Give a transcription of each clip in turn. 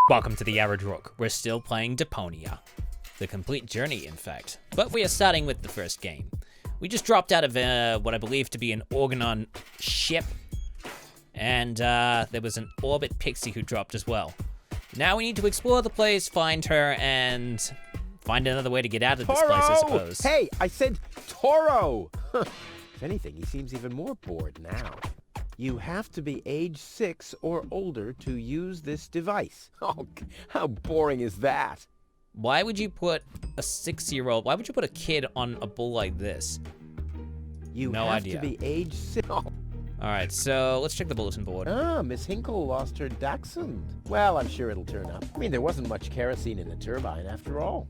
Welcome to the Average Rook. We're still playing Deponia. The complete journey, in fact. But we are starting with the first game. We just dropped out of what I believe to be an Organon ship. And there was an Orbit Pixie who dropped as well. Now we need to explore the place, find her, and find another way to get out of this place, I suppose. Hey, I said Toro! If anything, he seems even more bored now. You have to be age 6 or older to use this device. Oh, how boring is that? Why would you put a 6-year-old, why would you put a kid on a bull like this? You No have idea. to be age 6. Oh. Alright, so let's check the bulletin board. Ah, Miss Hinkle lost her dachshund. Well, I'm sure it'll turn up. I mean, there wasn't much kerosene in the turbine after all.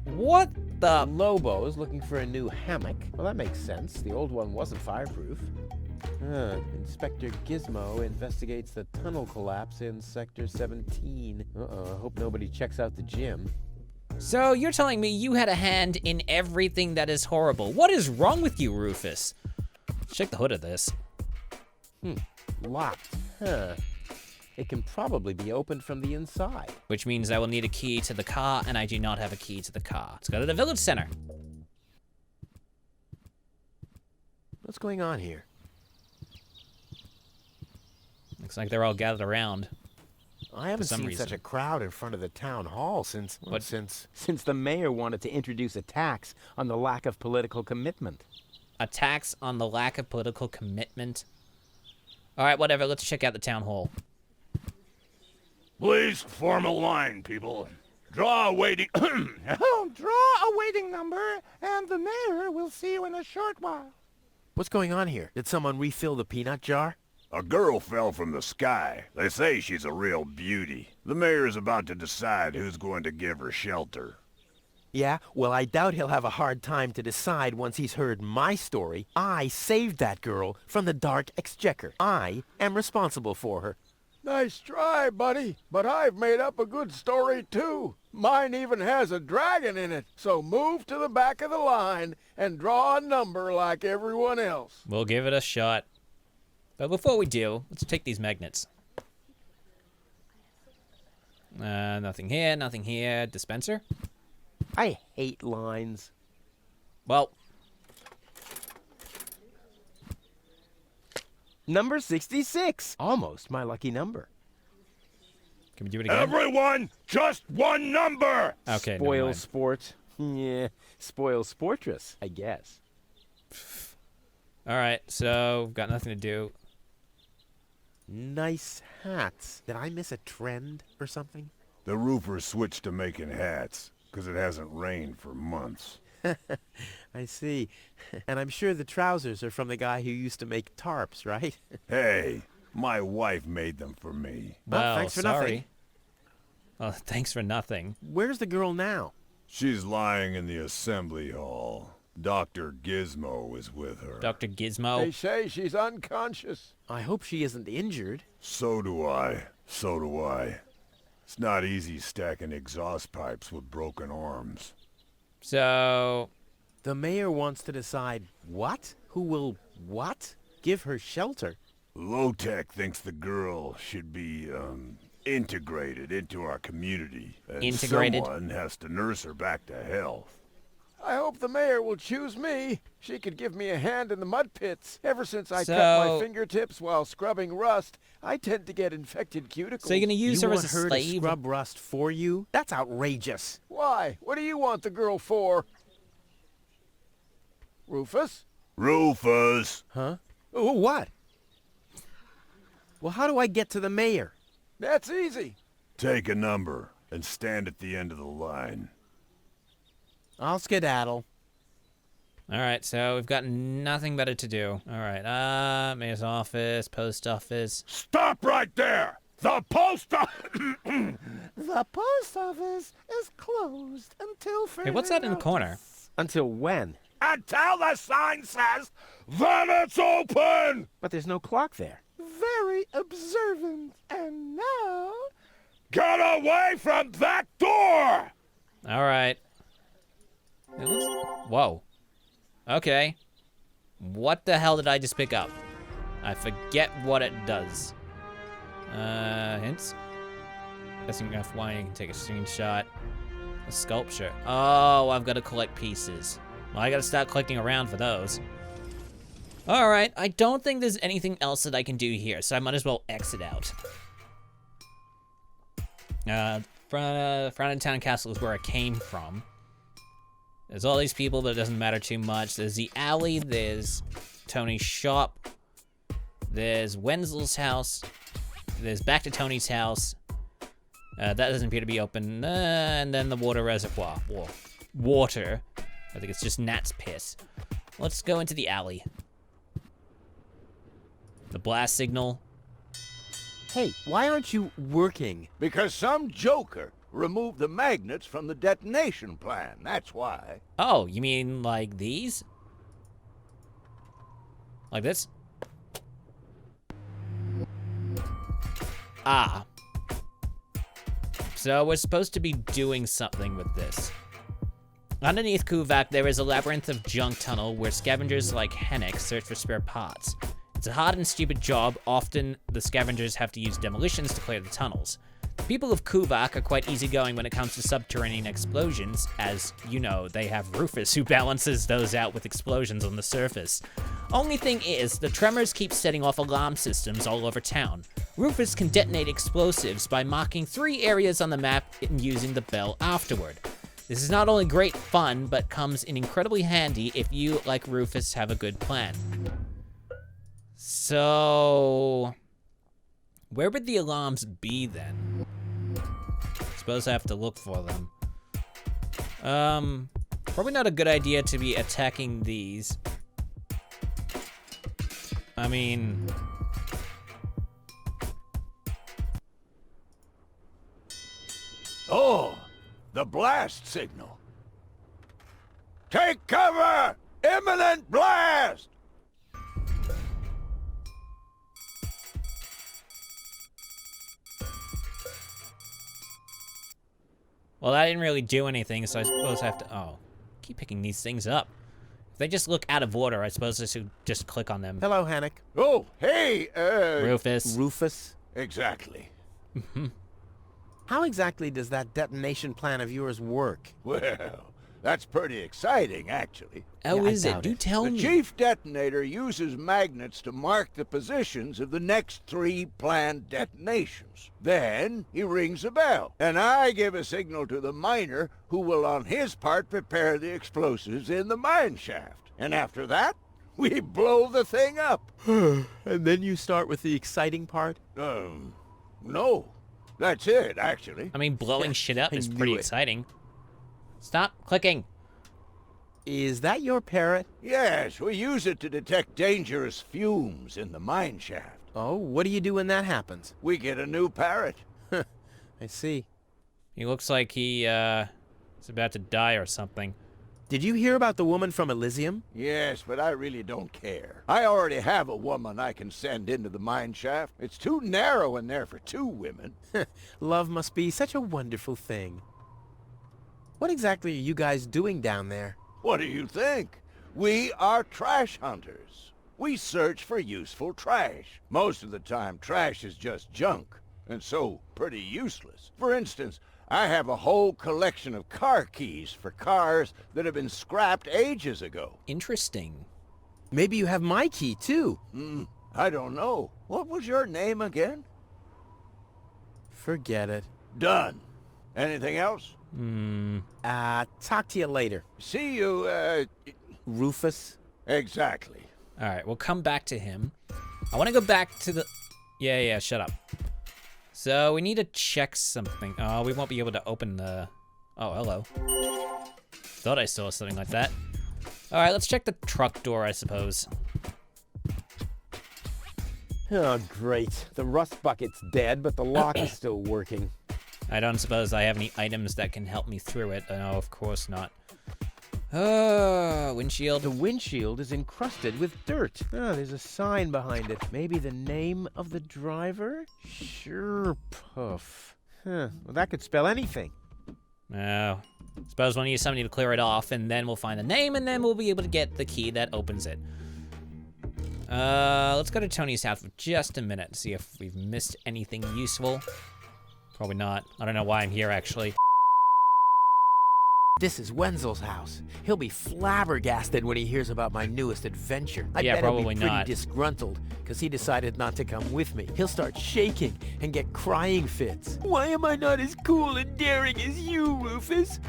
What the? Lobo's looking for a new hammock. Well, that makes sense. The old one wasn't fireproof. Inspector Gizmo investigates the tunnel collapse in Sector 17. Uh-oh, I hope nobody checks out the gym. So you're telling me you had a hand in everything that is horrible. What is wrong with you, Rufus? Check the hood of this. Locked. Huh. It can probably be opened from the inside. Which means I will need a key to the car, and I do not have a key to the car. Let's go to the village center. What's going on here? Looks like they're all gathered around. I haven't some seen reason. such a crowd in front of the town hall since What? since the mayor wanted to introduce a tax on the lack of political commitment. A tax on the lack of political commitment. All right, whatever, let's check out the town hall. Please form a line, people. Draw a waiting... Draw a waiting number, and the mayor will see you in a short while. What's going on here? Did someone refill the peanut jar? A girl fell from the sky. They say she's a real beauty. The mayor's about to decide who's going to give her shelter. Yeah, well, I doubt he'll have a hard time to decide once he's heard my story. I saved that girl from the Dark Exchequer. I am responsible for her. Nice try, buddy, but I've made up a good story, too. Mine even has a dragon in it, so move to the back of the line and draw a number like everyone else. We'll give it a shot. But before we do, let's take these magnets. Nothing here, nothing here. Dispenser? I hate lines. Well, Number 66. Almost my lucky number. can we do it again? Everyone, just one number! Okay, never Spoil mind. sport. Yeah, spoil sportress, I guess. All right, so got nothing to do. Nice hats. Did I miss a trend or something? The roofer switched to making hats, because it hasn't rained for months. I see. And I'm sure the trousers are from the guy who used to make tarps, right? Hey, my wife made them for me. Well, Well, thanks for sorry. nothing. Well, thanks for nothing. Where's the girl now? She's lying in the assembly hall. Dr. Gizmo is with her. Dr. They Gizmo. say she's unconscious. I hope she isn't injured. So do I. So do I. It's not easy stacking exhaust pipes with broken arms. So, The mayor wants to decide what? Who will what? Give her shelter. Low-Tech thinks the girl should be, integrated into our community. And Integrated? someone has to nurse her back to health. I hope the mayor will choose me. She could give me a hand in the mud pits. Ever since I cut So- my fingertips while scrubbing rust, I tend to get infected cuticles. so you're gonna use You her want as a her to slave? scrub rust for you? That's outrageous. Why? What do you want the girl for? Rufus? Rufus! Huh? Oh, what? Well, how do I get to the mayor? That's easy. Take a number and stand at the end of the line. I'll skedaddle. All right, so we've got nothing better to do. All right, mayor's office, post office. Stop right there! The post The post office is closed until further Hey, what's that in the corner? Until when? Until the sign says, then it's open! But there's no clock there. Very observant. And now... Get away from that door! All right. Whoa. Okay. What the hell did I just pick up? I forget what it does. Hints? Pressing F1, you can take a screenshot. A sculpture. Oh, I've got to collect pieces. Well, I gotta start collecting around for those. Alright, I don't think there's anything else that I can do here, so I might as well exit out. Front of Town Castle is where I came from. There's all these people, but it doesn't matter too much. There's the alley, there's Tony's shop, there's Wenzel's house, there's back to Tony's house. That doesn't appear to be open. And then the water reservoir. Water. I think it's just Nat's piss. Let's go into the alley. The blast signal. Hey, why aren't you working? Because some joker removed the magnets from the detonation plan, that's why. Oh, you mean like these? Like this? Ah. So we're supposed to be doing something with this. Underneath Kuvak, there is a labyrinth of junk tunnel where scavengers like Hennick search for spare parts. It's a hard and stupid job. Often, the scavengers have to use demolitions to clear the tunnels. The people of Kuvak are quite easygoing when it comes to subterranean explosions, as, you know, they have Rufus who balances those out with explosions on the surface. Only thing is, the tremors keep setting off alarm systems all over town. Rufus can detonate explosives by marking 3 areas on the map and using the bell afterward. This is not only great fun, but comes in incredibly handy if you, like Rufus, have a good plan. So, where would the alarms be then? Suppose I have to look for them. Probably not a good idea to be attacking these. I mean... Oh, the blast signal. Take cover! Imminent blast! Well, that didn't really do anything, so I suppose I have to... Oh, keep picking these things up. If they just look out of order, I suppose I should just click on them. Hello, Hannock. Oh, hey, Rufus. Rufus? Exactly. How exactly does that detonation plan of yours work? Well, that's pretty exciting, actually. How Yeah, I is it? doubt Do it. tell The me. chief detonator uses magnets to mark the positions of the next 3 planned detonations. Then he rings a bell, and I give a signal to the miner who will on his part prepare the explosives in the mine shaft. And after that, we blow the thing up. And then you start with the exciting part? No. That's it, actually. I mean, blowing Yeah, shit up I is knew pretty it. exciting. Stop clicking. Is that your parrot? Yes, we use it to detect dangerous fumes in the mine shaft. Oh, what do you do when that happens? We get a new parrot. I see. He looks like he, is about to die or something. Did you hear about the woman from Elysium? Yes, but I really don't care. I already have a woman I can send into the mine shaft. It's too narrow in there for 2 women. Love must be such a wonderful thing. What exactly are you guys doing down there? What do you think? We are trash hunters. We search for useful trash. Most of the time, trash is just junk, and so pretty useless. For instance, I have a whole collection of car keys for cars that have been scrapped ages ago. Interesting. Maybe you have my key, too. I don't know. What was your name again? Forget it. Done. Anything else? Talk to you later. See you, Rufus? exactly. Alright, we'll come back to him. I want to go back to the... Yeah, shut up. So, we need to check something. Oh, we won't be able to open the... Oh, hello. Thought I saw something like that. Alright, let's check the truck door, I suppose. Oh, great. The rust bucket's dead, but the lock is still working. I don't suppose I have any items that can help me through it. No, of course not. Windshield. The windshield is encrusted with dirt. Oh, there's a sign behind it. Maybe the name of the driver? Sure, Puff. Well, that could spell anything. Oh. Suppose we'll need somebody to clear it off, and then we'll find the name, and then we'll be able to get the key that opens it. Let's go to Tony's house for just a minute, see if we've missed anything useful. Probably not. I don't know why I'm here, actually. This is Wenzel's house. He'll be flabbergasted when he hears about my newest adventure. I Yeah, bet he'll probably be pretty not. disgruntled because he decided not to come with me. He'll start shaking and get crying fits. Why am I not as cool and daring as you, Rufus?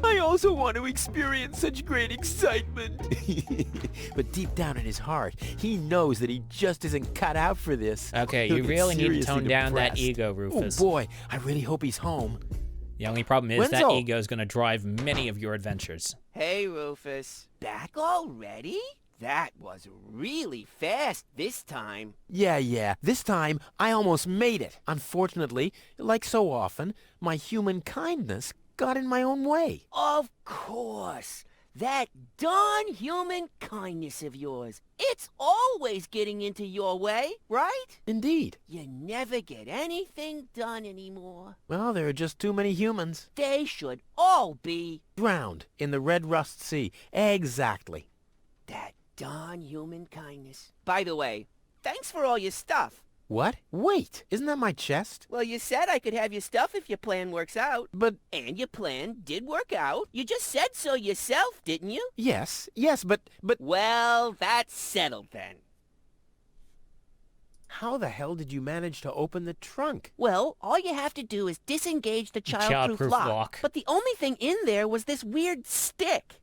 I also want to experience such great excitement. But deep down in his heart, he knows that he just isn't cut out for this. Okay, He'll you get really need to seriously tone down that depressed. ego, Rufus. Oh boy, I really hope he's home. The only problem is that Wenzel! ego is going to drive many of your adventures. Hey, Rufus. Back already? That was really fast this time. Yeah. This time, I almost made it. Unfortunately, like so often, my human kindness got in my own way. Of course. That darn human kindness of yours. It's always getting into your way, right? Indeed. You never get anything done anymore. Well, there are just too many humans. They should all be Drowned in the Red Rust Sea. Exactly. that darn human kindness. By the way, thanks for all your stuff. What? Wait, isn't that my chest? Well, you said I could have your stuff if your plan works out. But, And your plan did work out. You just said so yourself, didn't you? yes, but, Well, that's settled then. how the hell did you manage to open the trunk? Well, all you have to do is disengage the childproof Childproof lock. lock. But the only thing in there was this weird stick.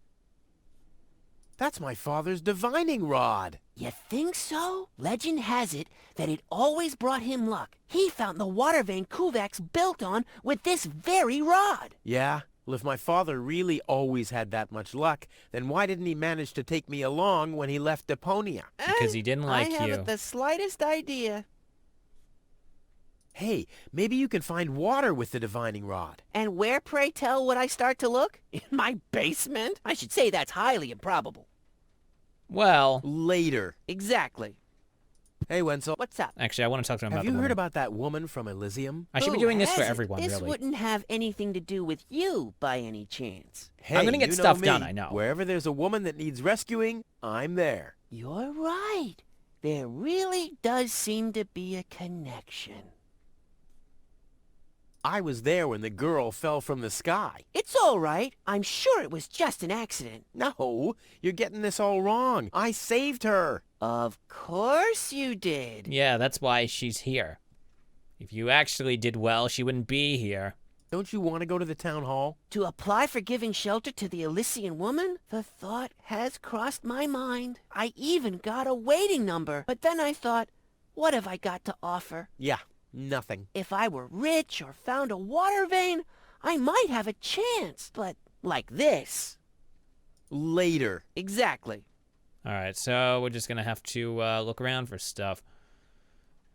That's my father's divining rod. You think so? Legend has it that it always brought him luck. He found the water vein Kuvak's built on with this very rod. Yeah? Well, if my father really always had that much luck, then why didn't he manage to take me along when he left Deponia? Because he didn't like I you. haven't the slightest idea. Hey, maybe you can find water with the divining rod. And where, pray tell, would I start to look? In my basement? I should say that's highly improbable. Well, Later. Exactly. Hey, Wenzel. What's up? actually, I want to talk to him Have about you the heard woman. about that woman from Elysium? I should be Who doing this for has it? everyone, This really. wouldn't have anything to do with you, by any chance. Hey, I'm gonna get you know stuff me. done, I know. Wherever there's a woman that needs rescuing, I'm there. You're right. There really does seem to be a connection. I was there when the girl fell from the sky. It's all right. I'm sure it was just an accident. No, you're getting this all wrong. I saved her. Of course you did. Yeah, that's why she's here. If you actually did well, she wouldn't be here. Don't you want to go to the town hall? To apply for giving shelter to the Elysian woman? The thought has crossed my mind. I even got a waiting number. But then I thought, what have I got to offer? Yeah, nothing. If I were rich or found a water vein, I might have a chance. But like this. Later. Exactly. Alright, so we're just gonna have to look around for stuff.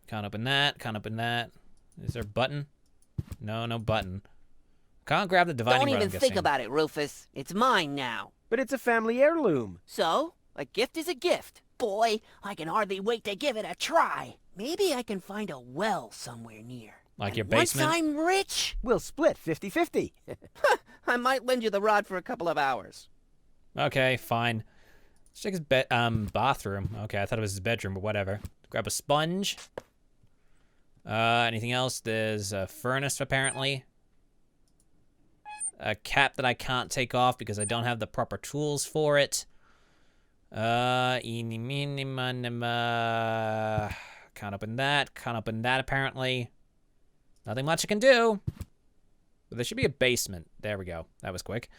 Can't open that, can't open that. Is there a button? No, no button. Can't grab the divining Don't rod, even I'm think guessing. about it, Rufus. It's mine now. But it's a family heirloom. So, a gift is a gift. Boy, I can hardly wait to give it a try. Maybe I can find a well somewhere near. Like And your basement? Once I'm rich, We'll split 50-50. I might lend you the rod for a couple of hours. Okay, fine. Let's check his bathroom. Okay, I thought it was his bedroom, but whatever. Grab a sponge. Anything else? There's a furnace, apparently. A cap that I can't take off because I don't have the proper tools for it. Eeny, meeny, miny, moe. Can't open that. Can't open that, apparently. Nothing much I can do. But there should be a basement. There we go. That was quick.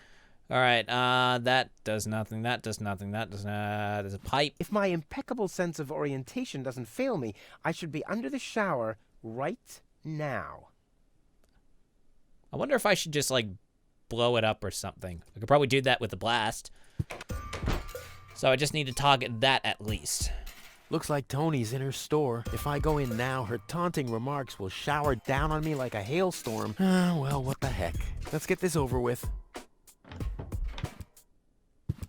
Alright, that does nothing, that does nothing, that does not... There's a pipe. If my impeccable sense of orientation doesn't fail me, I should be under the shower right now. I wonder if I should just, like, blow it up or something. I could probably do that with the blast. So I just need to target that at least. Looks like Tony's in her store. If I go in now, her taunting remarks will shower down on me like a hailstorm. Well, what the heck. Let's get this over with.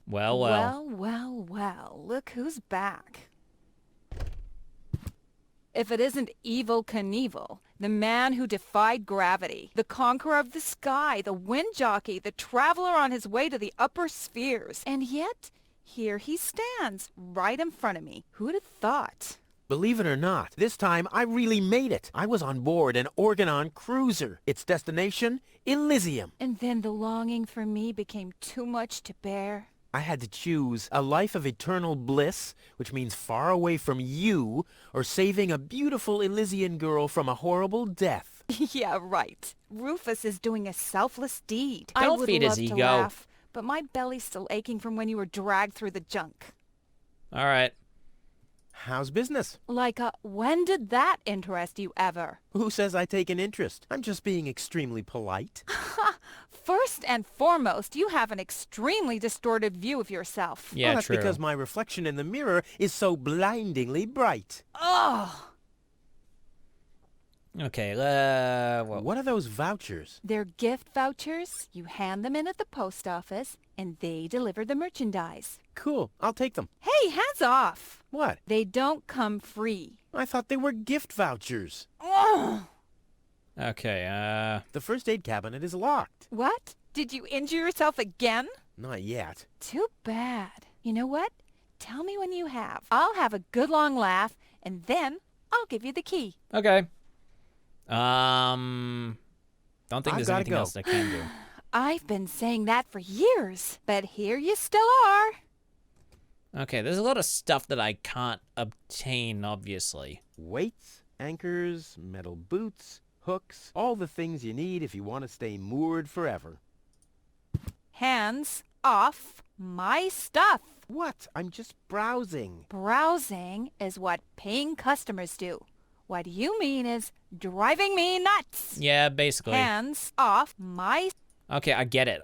Well, look who's back. If it isn't Evil Knievel, the man who defied gravity, the conqueror of the sky, the wind jockey, the traveler on his way to the upper spheres. And yet, here he stands, right in front of me. Who'd have thought? Believe it or not, this time I really made it. I was on board an Organon cruiser. Its destination, Elysium. And then the longing for me became too much to bear. I had to choose a life of eternal bliss, which means far away from you, or saving a beautiful Elysian girl from a horrible death. Yeah, right. Rufus is doing a selfless deed. Don't I would feed love his to ego. laugh, but my belly's still aching from when you were dragged through the junk. All right. How's business? Like, when did that interest you ever? Who says I take an interest? I'm just being extremely polite. First and foremost, you have an extremely distorted view of yourself. Yeah, Well, that's true. because my reflection in the mirror is so blindingly bright. Ugh! Okay, well, What are those vouchers? They're gift vouchers. You hand them in at the post office, and they deliver the merchandise. Cool, I'll take them. Hey, hands off! What? They don't come free. I thought they were gift vouchers. Ugh! okay, The first aid cabinet is locked. What? Did you injure yourself again? Not yet. Too bad. You know what? Tell me when you have. I'll have a good long laugh, and then I'll give you the key. okay. Don't think I've there's gotta anything go. else I can do. I've been saying that for years, but here you still are. Okay, there's a lot of stuff that I can't obtain, obviously. Weights, anchors, metal boots, hooks, all the things you need if you want to stay moored forever. Hands off my stuff. What? I'm just browsing. Browsing is what paying customers do. What you mean is driving me nuts. Yeah, basically. Hands off my... Okay, I get it.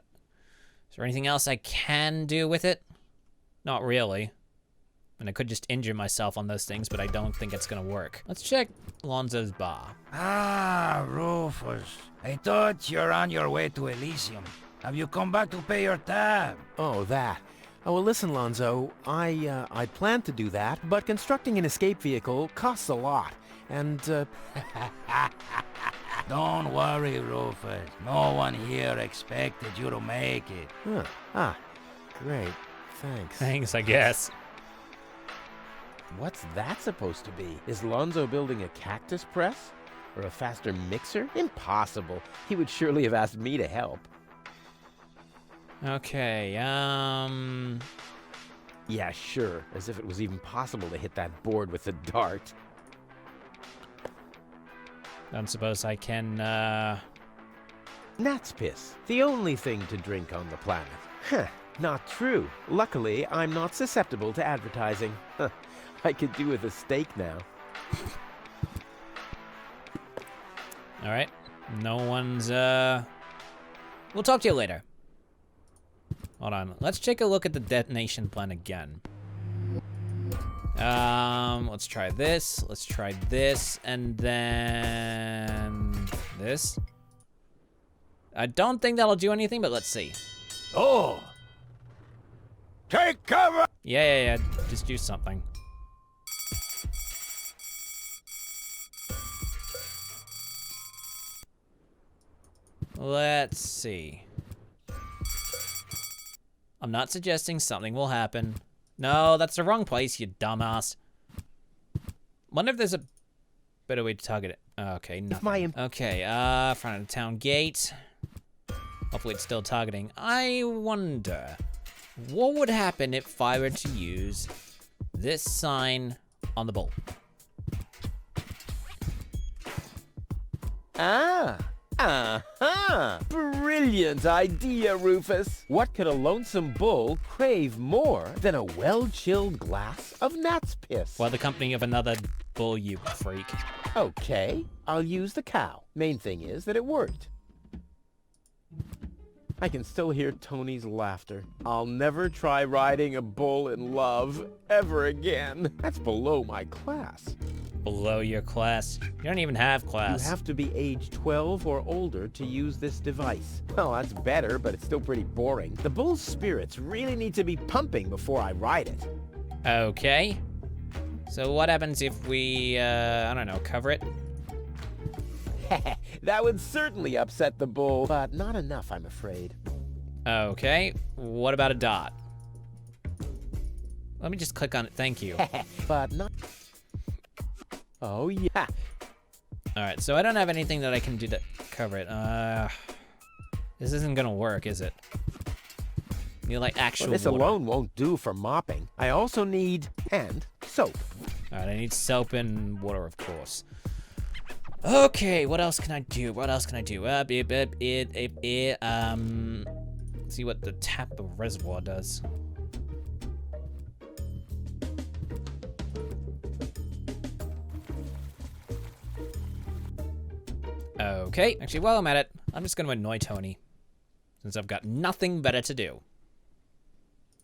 Is there anything else I can do with it? Not really. And I could just injure myself on those things, but I don't think it's gonna work. Let's check Lonzo's bar. Ah, Rufus. I thought you're on your way to Elysium. Have you come back to pay your tab? Oh, that. Oh, well, listen, Lonzo. I planned to do that, but constructing an escape vehicle costs a lot. And, Don't worry, Rufus. No one here expected you to make it. Great. Thanks. Thanks, I guess. What's that supposed to be? Is Lonzo building a cactus press? Or a faster mixer? Impossible. He would surely have asked me to help. Okay, Yeah, sure. As if it was even possible to hit that board with a dart. don't suppose I can, Gnat's piss. The only thing to drink on the planet. Huh. Not true. Luckily, I'm not susceptible to advertising. Huh. I could do with a steak now. Alright. No one's, We'll talk to you later. Hold on. Let's take a look at the detonation plan again. Let's try this. Let's try this. And then... this. I don't think that'll do anything, but let's see. Oh! Take cover! Yeah. Just do something. Let's see. I'm not suggesting something will happen. No, that's the wrong place, you dumbass. Wonder if there's a better way to target it. Okay, nothing. Okay, front of the town gate. Hopefully it's still targeting. I wonder, what would happen if I were to use this sign on the bull? Brilliant idea, Rufus. What could a lonesome bull crave more than a well-chilled glass of gnat's piss? Well, the company of another bull, you freak. Okay, I'll use the cow. Main thing is that it worked. I can still hear Tony's laughter. I'll never try riding a bull in love ever again. That's below my class. Below your class. You don't even have class. You have to be age 12 or older to use this device. Well, that's better, but it's still pretty boring. The bull's spirits really need to be pumping before I ride it. Okay. So what happens if we, I don't know, cover it? That would certainly upset the bull, but not enough, I'm afraid. Okay. What about a dot? Let me just click on it. Thank you. But not... Oh, yeah. Alright, so I don't have anything that I can do to cover it. This isn't gonna work, is it? You like actual Well, this water. alone won't do for mopping. I also need soap. Alright, I need soap and water, of course. Okay, what else can I do? What else can I do? See what the tap of reservoir does. Okay, actually, while I'm at it, I'm just gonna annoy Tony, since I've got nothing better to do.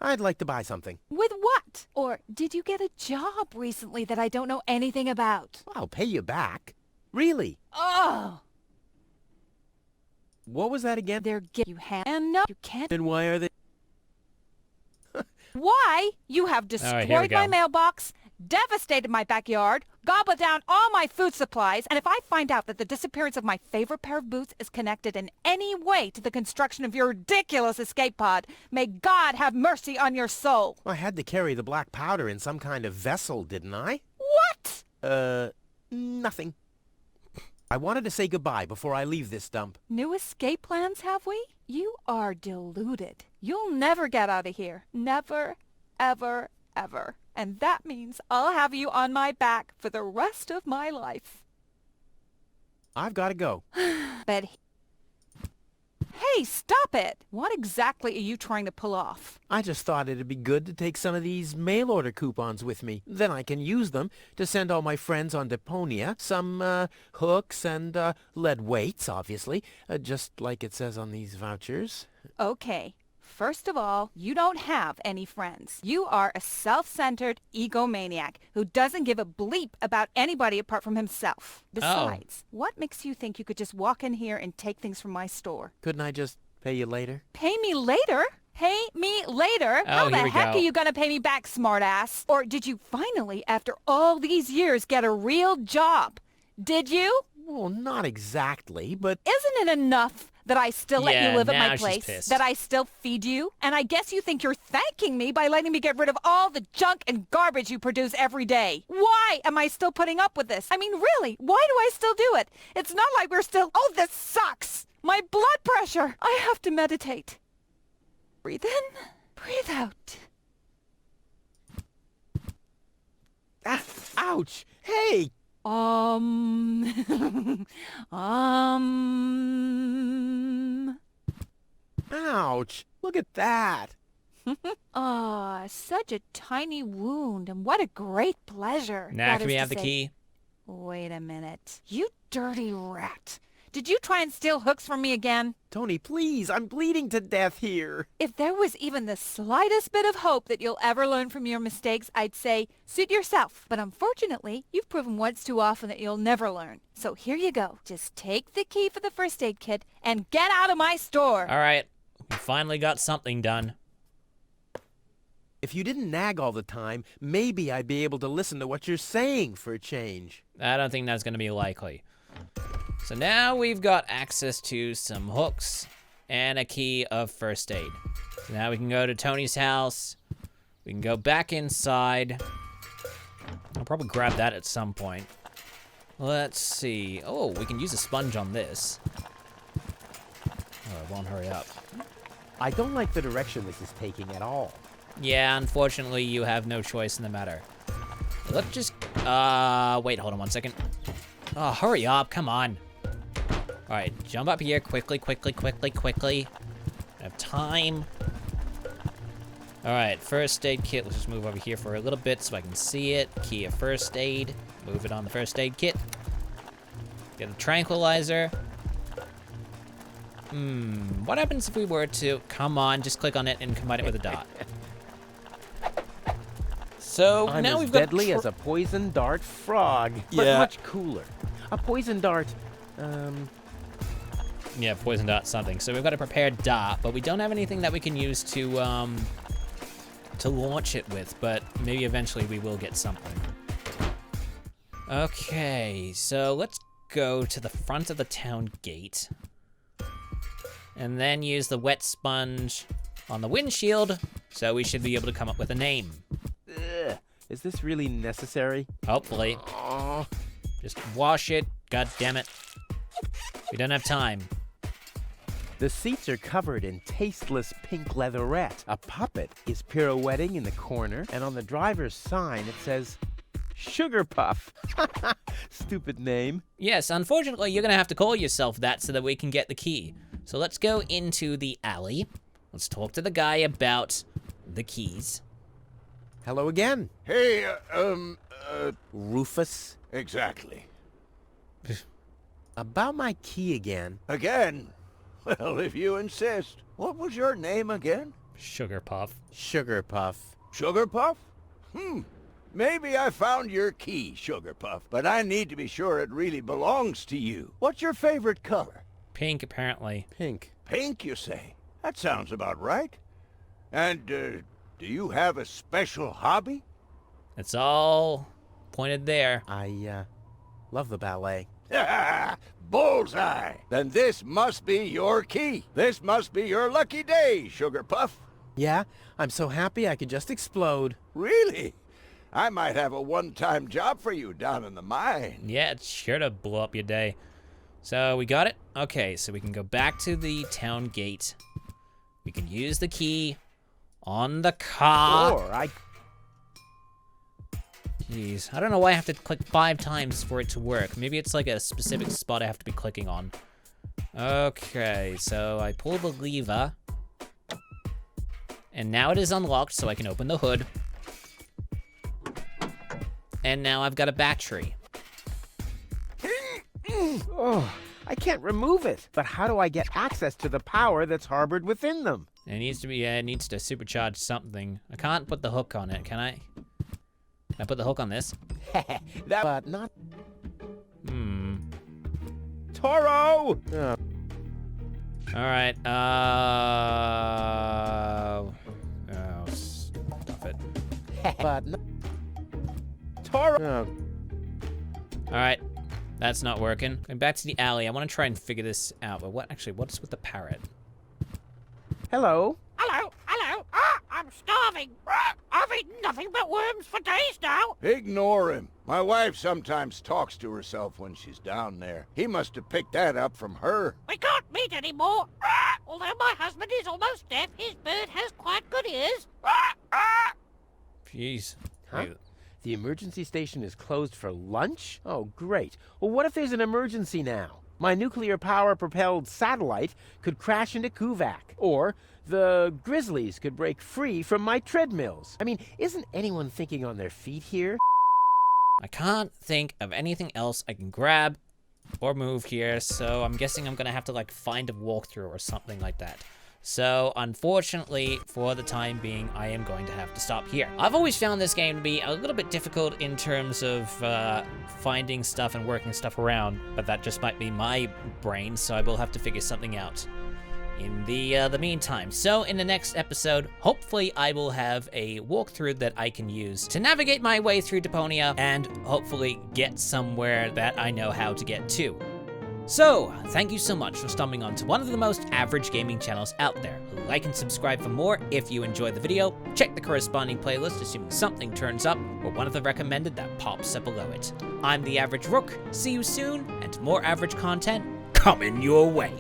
I'd like to buy something. With what? Or did you get a job recently that I don't know anything about? I'll pay you back. Really? Oh! What was that again? They're you and no, you can't. Then why are they... Why? You have All right, here we destroyed my go. mailbox, devastated my backyard, gobbled down all my food supplies, and if I find out that the disappearance of my favorite pair of boots is connected in any way to the construction of your ridiculous escape pod, may God have mercy on your soul. I had to carry the black powder in some kind of vessel, didn't I? What? Nothing. I wanted to say goodbye before I leave this dump. New escape plans, have we? You are deluded. You'll never get out of here. Never, ever, ever. And that means I'll have you on my back for the rest of my life. I've got to go. But hey, stop it! What exactly are you trying to pull off? I just thought it'd be good to take some of these mail order coupons with me. Then I can use them to send all my friends on Deponia some hooks and lead weights, obviously, just like it says on these vouchers. Okay. First of all, you don't have any friends. You are a self-centered egomaniac who doesn't give a bleep about anybody apart from himself. Besides, what makes you think you could just walk in here and take things from my store? Couldn't I just pay you later? Pay me later? Pay me later? How the here we heck go. are you gonna pay me back, smartass? Or did you finally, after all these years, get a real job? Did you? Well, not exactly, but... Isn't it enough that I still let Yeah, you live at now my she's place? pissed. That I still feed you? And I guess you think you're thanking me by letting me get rid of all the junk and garbage you produce every day. Why am I still putting up with this? I mean, really, why do I still do it? It's not like we're still... Oh, this sucks! My blood pressure! I have to meditate. Breathe in, breathe out. Ah, ouch! Hey! Ouch! Look at that! Ah, such a tiny wound, and what a great pleasure. Now, that can we is to have the say. key? Wait a minute. You dirty rat. Did you try and steal hooks from me again? Tony, please, I'm bleeding to death here. If there was even the slightest bit of hope that you'll ever learn from your mistakes, I'd say, suit yourself. But unfortunately, you've proven once too often that you'll never learn. So here you go. Just take the key for the first aid kit and get out of my store. Alright, we finally got something done. If you didn't nag all the time, maybe I'd be able to listen to what you're saying for a change. I don't think that's gonna be likely. So now we've got access to some hooks and a key of first aid. So now we can go to Tony's house. We can go back inside. I'll probably grab that at some point. Let's see. Oh, we can use a sponge on this. Oh, it won't hurry up. I don't like the direction this is taking at all. Yeah, unfortunately, you have no choice in the matter. Let's just, wait, hold on 1 second. Oh, hurry up, come on. All right, jump up here quickly, quickly, quickly, quickly. I have time. All right, first aid kit. Let's just move over here for a little bit so I can see it. Key of first aid. Move it on the first aid kit. Get a tranquilizer. What happens if we were to, come on, just click on it and combine it with a dot? So I'm now as we've got deadly as a poison dart frog, but Yeah. much cooler. A poison dart, Yeah, poison dot something. So we've got a prepared dot, but we don't have anything that we can use to launch it with, but maybe eventually we will get something. Okay, so let's go to the front of the town gate. And then use the wet sponge on the windshield, so we should be able to come up with a name. Ugh, Is this really necessary? Hopefully. Oh, Just wash it. God damn it. We don't have time. the seats are covered in tasteless pink leatherette. A puppet is pirouetting in the corner, and on the driver's sign it says, Sugar Puff. Stupid name. Yes, unfortunately, you're gonna have to call yourself that so that we can get the key. So let's go into the alley. Let's talk to the guy about the keys. Hello again, Hey, Rufus. exactly. About my key again. Again? Well, if you insist. What was your name again? Sugar Puff. Sugar Puff. Sugar Puff? Maybe I found your key, Sugar Puff, but I need to be sure it really belongs to you. What's your favorite color? Pink, apparently. Pink. Pink, you say? That sounds about right. And, do you have a special hobby? It's all pointed there. I love the ballet. Bullseye! Then this must be your key. This must be your lucky day, Sugar Puff. Yeah, I'm so happy I could just explode. Really? I might have a one-time job for you down in the mine. Yeah, it's sure to blow up your day. So we got it? Okay, so we can go back to the town gate. We can use the key on the car. Or Jeez, I don't know why I have to click 5 times for it to work. Maybe it's like a specific spot I have to be clicking on. Okay, so I pull the lever. And now it is unlocked, so I can open the hood. And now I've got a battery. Oh, I can't remove it. But how do I get access to the power that's harbored within them? It needs to be, it needs to supercharge something. I can't put the hook on it, can I? Can I put the hook on this? But not Toro! Alright, oh, stuff it. but not Toro! Alright, that's not working. Going back to the alley, I want to try and figure this out. But what's with the parrot? Hello. Hello, hello. I'm starving. I've eaten nothing but worms for days now. Ignore him. My wife sometimes talks to herself when she's down there. He must have picked that up from her. We can't meet anymore. Although my husband is almost deaf, his bird has quite good ears. Jeez. Huh? Wait, The emergency station is closed for lunch? Oh, great. Well, what if there's an emergency now? My nuclear power-propelled satellite could crash into Kuvak. Or the Grizzlies could break free from my treadmills. I mean, isn't anyone thinking on their feet here? I can't think of anything else I can grab or move here, so I'm guessing I'm gonna have to like find a walkthrough or something like that. So, unfortunately, for the time being, I am going to have to stop here. I've always found this game to be a little bit difficult in terms of finding stuff and working stuff around, but that just might be my brain, so I will have to figure something out in the meantime. So, in the next episode, hopefully I will have a walkthrough that I can use to navigate my way through Deponia and hopefully get somewhere that I know how to get to. So, thank you so much for stumbling onto one of the most average gaming channels out there. Like and subscribe for more if you enjoyed the video. Check the corresponding playlist assuming something turns up or one of the recommended that pops up below it. I'm the Average Rook. See you soon, and more average content coming your way.